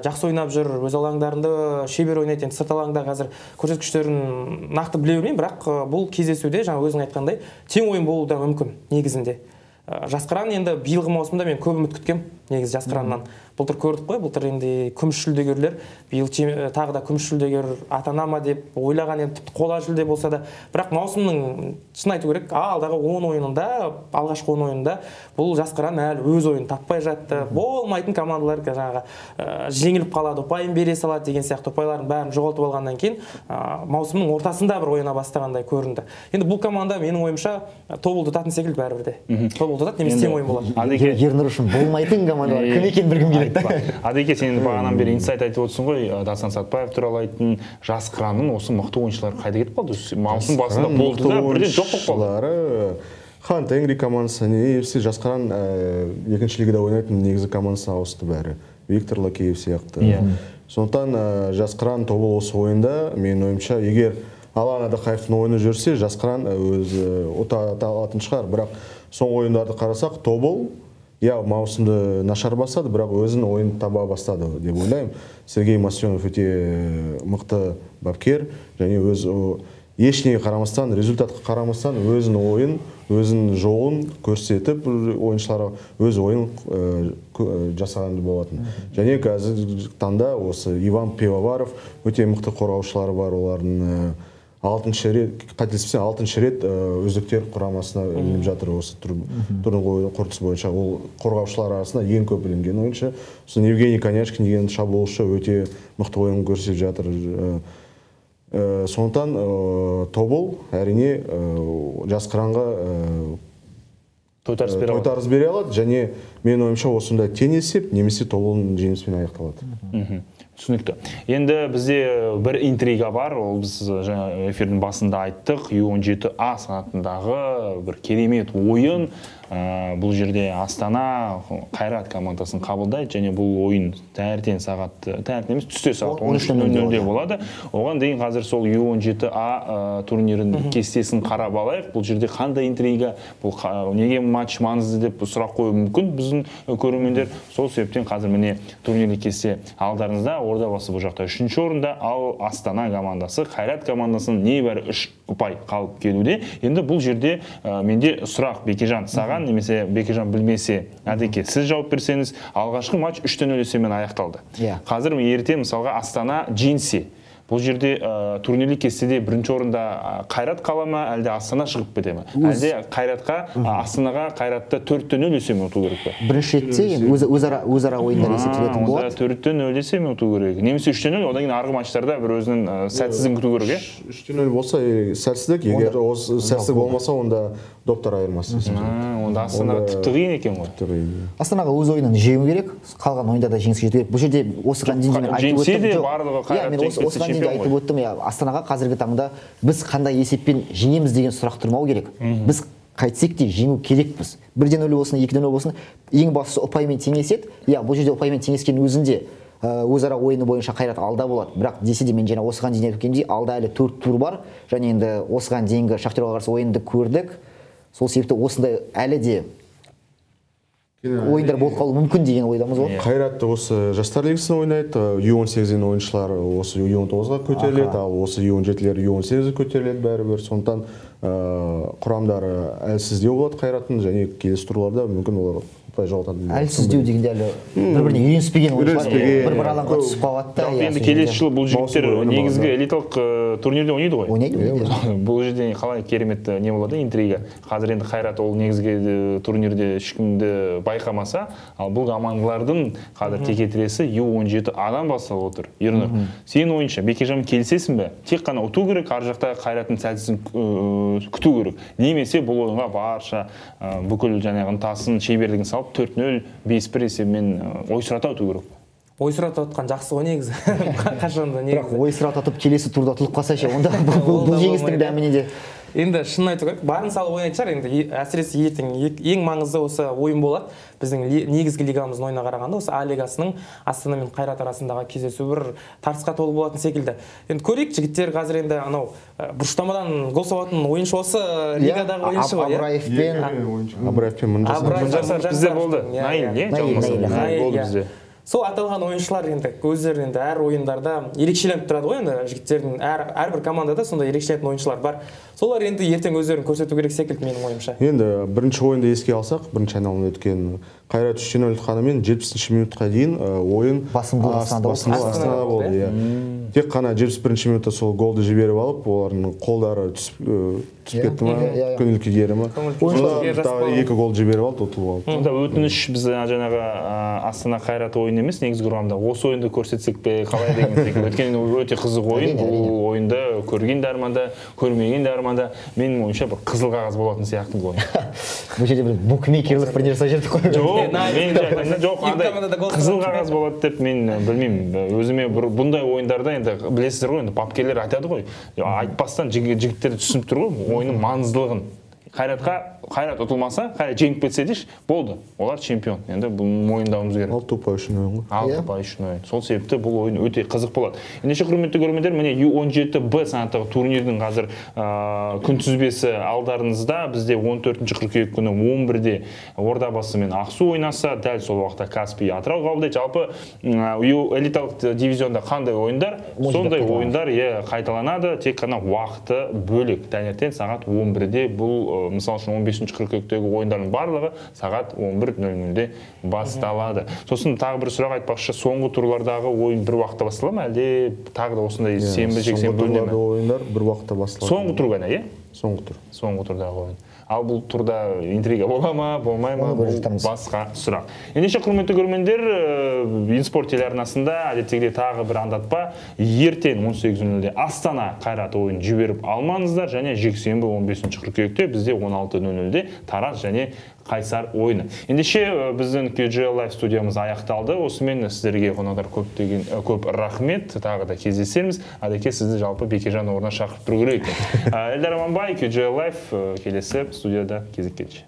жақсы ойнап жүр, өз алаңдарында шебер ойнайды. Енді сырт алаңда қазір көрсеткіштерін нақты біле бермеймін, бірақ бұл кездесуде жаңа өзің айтқандай тең ойын болуы да мүмкін негізінде. Жасқыран енді биылғы маусымда мен көп үміт күткем негізі Жасқыраннан. Былтыр көрдік қой, былтыр енді күміс жүлдегерлер, биыл тағы да күміс жүлдегер атана ма деп ойлаған, енді тіпті қола жүлде болса да, бірақ маусымның шын айту керек, алдағы 10 ойынында, алғашқы 10 ойында бұл Жасқыран әлі өз ойын таппай жатты. Болмайтын командалар жаңағы жеңіліп қалады, ұпайын бере салады деген сияқты ұпайлардың бәрін жоғалтып алғаннан кейін маусымның ортасында бір ойына бастағандай көрінді. Енді бұл команда менің ойымша Тобылды ұтатын секілді бәрібір де. Тобылды ұтады, немесе тең ойын болады. Ернұр үшін болмайтын командалар кім екенін білгім келеді. Адеке, сен бағанан бері инсайт айтып отырсың ғой, Дастан Сатпаев туралы айттың. Жасқыранның осы мықты ойыншылары қайда кетіп қалды? Маусым басында болды да, бірден жоқ болып қалды. Хантенгри командасы, немесе Жасқыран екінші лигада ойнайтын негізі командасына ауысты бәрі. Виктор Лакеев сияқты. Сондықтан Жасқыран Тобыл осы ойында, менің ойымша, егер Алан Адақаевтың ойыны жүрсе, Жасқыран өзі ұта алатын шығар. Бірақ соңғы ойындарды қарасақ, Тобыл маусымды нашар бастады, бірақ өзін ойын таба бастады деп ойлаймын. Сергей Масленов өте мықты бапкер, және өз ешнеге қарамастан, результатқа қарамастан өзін ойын, өзін жолын көрсетіп, ойыншыларға өз ойын жасағанды болатын. Және қазір таңда осы Иван Пивоваров өте мықты қорғаушылары бар, олардың 6-шы рет үздіктер құрамасына ілініп жатыр осы турнир қорытындысы бойынша. Ол қорғаушылар арасында ең көп ілінген ойыншы. Сосын Евгений Конячкин деген шабуылшы өте мықты ойын көрсетіп жатыр. Сондықтан Тобыл әрине Жасқыранға тойтарыс бере алады, және мен ойымша осында тең есеп немесе Тобылдың жеңіспен аяқталады. Түсінікті. Енді бізде бір интрига бар, ол біз эфирдің басында айттық, U17A санатындағы бір керемет ойын. Бұл жерде Астана Қайрат командасын қабылдайды, және бұл ойын таңертең сағат, таңертең емес, түсте сағат 13:00-де болады. Оған дейін қазір сол U17A турнирінің кестесін қарап алайық. Бұл жерде қандай интрига, бұл неге матч маңызды деп сұрақ қою мүмкін біздің көрермендер. Сол себептен қазір міне турнирлік кесте алдарыңызда. ордабасы бұл жақта 3-ші орында, ал Астана командасы Қайрат командасының небәрі 3 ұпай қалып келуде. Енді бұл жерде менде сұрақ Бекежан саған, немесе Бекежан білмесе, Әдеке, сіз жауап берсеңіз, алғашқы матч 3-0 есебімен аяқталды. Қазір ерте мысалға Астана Джинси. Бұл жерде турнирлік кестеде бірінші орында Қайрат қала ма, әлде Астана шығып кете ме? Әлде Қайратқа, Астанаға Қайратта 4-0 есебімен ұту керек пе? Бірінші ретте өзара ойындар есептелетін болады. 4-0 есебімен ұту керек. Немесе 3-0, одан кейін арғы матчтарда бір өзінің сәтсіздігін күту керек, е? 3-0 болса сәтсіздік, егер сәтсіздік болмаса, онда доптар айырмасы. Онда Астанаға тіпті қиын екен ғой. Астанаға өз ойынын жеңу керек, қалған ойында да жеңіске жету керек. Бұл жерде осыған дейін айтып өттім, Астанаға қазіргі таңда біз қандай есеппен жеңеміз деген сұрақ тұрмау керек. Біз қайтсек те жеңу керекпіз. 1-0 болсын, 2-0 болсын, ең бастысы ұпаймен теңеседі. Бұл жерде ұпаймен теңескен өзінде өзара ойыны бойынша Қайрат алда болады. Бірақ десе де мен жаңа осыған дейін айтып өткендей, алда әлі 4 тур бар. Және енді осыған дейінгі Шахтерге қарсы ойынды көрдік. Сол себепті осындай әлі де ойындар болып қалуы мүмкін деген ойдамыз ғой. Қайратты осы жастар лигасында ойнайды, U18-ден ойыншылар осы U19-ға көтеріледі, ал осы U17-лер U18-ге көтеріледі бәрібір. Сондықтан құрамдары әлсіздеу болады Қайраттың, және келесі турларда мүмкін олар ұпай жоғалтады. Әлсіздеу дегенде әлі бір-біріне үйреніспеген ойыншылар бір алаңға түсіп қалады да. Енді келесі жылы бұл жігіттер негізгі элиталық турнирде ойнайды ғой. Ойнайды. Бұл жерде қалай керемет не болады, интрига. Қазір енді Қайрат ол негізгі турнирде ешкімді байқамаса, ал бұл командалардың қазір текетіресі U17 адам бастап отыр. Ернұр, сен ойынша Бекежан келісесің бе? Тек қана ұту керек, ар жақта Қайраттың сәтсіздігін күту керек. Немесе бұл ойынға барша бүкіл жаңағы ынтасын, шеберлігін салып 4-0, 5-1 есебімен ойсырата ұту керек. Ойсырата ұтқан жақсы ғой негізі. Қашанда негізі. Бірақ ойсырата ұтып келесі турда ұтылып қалса ше, онда бұл жеңістің дәміне де. Енді шынын айту керек, барын салып ойнайтын шығар. Енді әсіресе ертең ең маңызды осы ойын болады. Біздің негізгі лигамыздың ойынына қарағанда осы А лигасының Астана мен Қайрат арасындағы кездесу бір тартысқа толы болатын секілді. Енді көрейік, жігіттер қазір енді анау бұрыштамадан гол соғатын ойыншы осы лигадағы ойыншы ғой. Абраевпен Мыңжасар бізде болды. Наил болды бізде. Сол аталған ойыншылар енді өздері енді әр ойындарда ерекшеленіп тұрады ғой, енді жігіттердің әрбір командада сондай ерекшеленетін ойыншылар бар. Солар енді ертең өздерін көрсету керек секілді менің ойымша. Енді бірінші ойынды еске алсақ, бірінші айналымда өткен Қайрат 3-0 ұтқанымен 70-ші минутқа дейін ойын Астанада болды. Тек қана 71-ші минутта сол голды жіберіп алып, олардың қолдары түсіп кетті ма, көңіл күйдері ма. Тағы 2 гол жіберіп алды, ұтылып алды. Онда өтініш біз жаңағы Астана Қайрат ойын емес, негізгі құрамда осы ойынды көрсетсек пе, қалай деген секілді. Өйткені өте қызық ойын, бұл ойынды көргендер ма да, көрмегендер ма да, менің ойымша бір қызыл қағаз болатын сияқты бұл ойын. Бұл жерде бір букмекерлік бір нәрсе жерді қой. Жоқ, қызыл қағаз болады деп мен білмеймін. Өзіме бұндай ойындарда енді білесіздер ғой, енді бапкерлер айтады ғой, айтпастан жігіттерді түсініп тұр ғой ойынның маңыздылығын. Қайрат ұтылмаса, Қайрат жеңіп кетсе деш, болды, олар чемпион. Енді бұл мойындауымыз керек. 6 ұпай үшін ойын ғой. 6 ұпай үшін ойын. Сол себепті бұл ойын өте қызық болады. Ендеше құрметті көрермендер, міне U17-Б санаттағы турнирдің қазір күнтізбесі алдарыңызда. Бізде 14 қыркүйек күні 11-де Ордабасы мен Ақсу ойнаса, дәл сол уақытта Каспий Атырау қабылдайды. Жалпы элиталық дивизионда қандай ойындар? Сондай ойындар қайталанады, тек қана уақыты бөлек. Таңертең сағат 11-де бұл мысалы үшін 15-ші қыркүйектегі ойындардың барлығы сағат 11:00-де басталады. Сосын тағы бір сұрақ айтпақшы, соңғы турлардағы ойын бір уақытта басталады ма, әлде тағы да осындай сенбі жексенбі бөліне ме? Соңғы турлардағы ойындар бір уақытта басталады. Соңғы тур ғана, е? Соңғы турдағы ойын. Ал бұл турда интрига бола ма, болмай ма, бұл басқа сұрақ. Ендеше құрметті көрермендер, Инспорт телеарнасында әдеттегідей тағы бір аңдатпа, ертең 18:00-де Астана Қайрат ойын жіберіп алмаңыздар, және жексенбі 15-ші қыркүйекте бізде 16:00-де Тараз және Қайсар ойыны. Ендеше біздің QGL Live студиямыз аяқталды. Осымен сіздерге қонақтар көп рахмет. Тағы да кездесеміз. Әдеке, сізді жалпы Бекежан орнына шақырып тұру керек екен. Эльдар Аманбай, QGL Live келесі студияда кездескенше.